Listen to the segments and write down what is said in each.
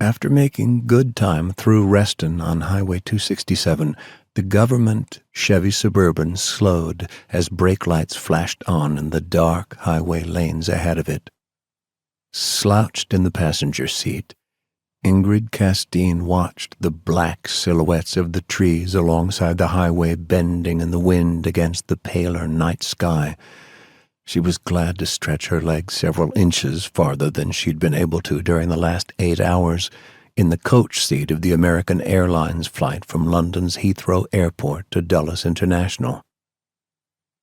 After making good time through Reston on Highway 267, the government Chevy Suburban slowed as brake lights flashed on in the dark highway lanes ahead of it. Slouched in the passenger seat, Ingrid Castine watched the black silhouettes of the trees alongside the highway bending in the wind against the paler night sky. She was glad to stretch her legs several inches farther than she'd been able to during the last 8 hours in the coach seat of the American Airlines flight from London's Heathrow Airport to Dulles International.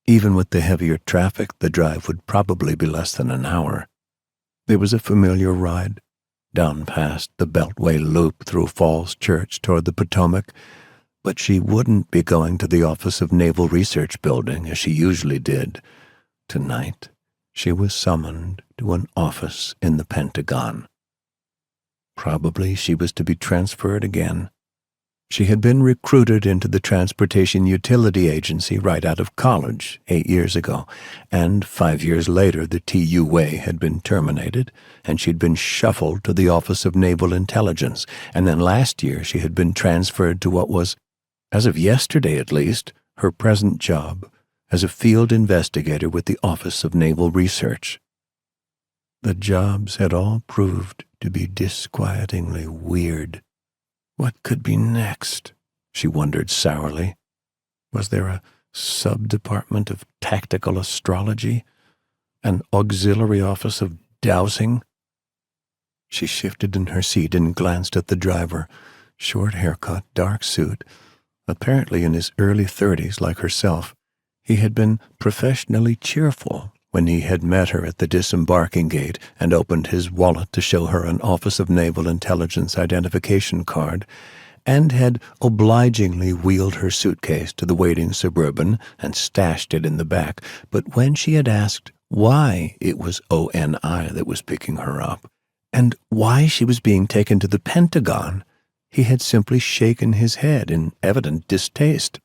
Even with the heavier traffic, the drive would probably be less than an hour. There was a familiar ride, down past the Beltway Loop through Falls Church toward the Potomac, but she wouldn't be going to the Office of Naval Research building as she usually did. Tonight, she was summoned to an office in the Pentagon. Probably she was to be transferred again. She had been recruited into the Transportation Utility Agency right out of college 8 years ago, and 5 years later the TUA had been terminated, and she'd been shuffled to the Office of Naval Intelligence, and then last year she had been transferred to what was, as of yesterday at least, her present job as a field investigator with the Office of Naval Research. The jobs had all proved to be disquietingly weird. What could be next? She wondered sourly. Was there a sub-department of tactical astrology? An auxiliary office of dowsing? She shifted in her seat and glanced at the driver. Short haircut, dark suit, apparently in his early 30s like herself. He had been professionally cheerful when he had met her at the disembarking gate and opened his wallet to show her an Office of Naval Intelligence identification card, and had obligingly wheeled her suitcase to the waiting Suburban and stashed it in the back. But when she had asked why it was ONI that was picking her up, and why she was being taken to the Pentagon, he had simply shaken his head in evident distaste.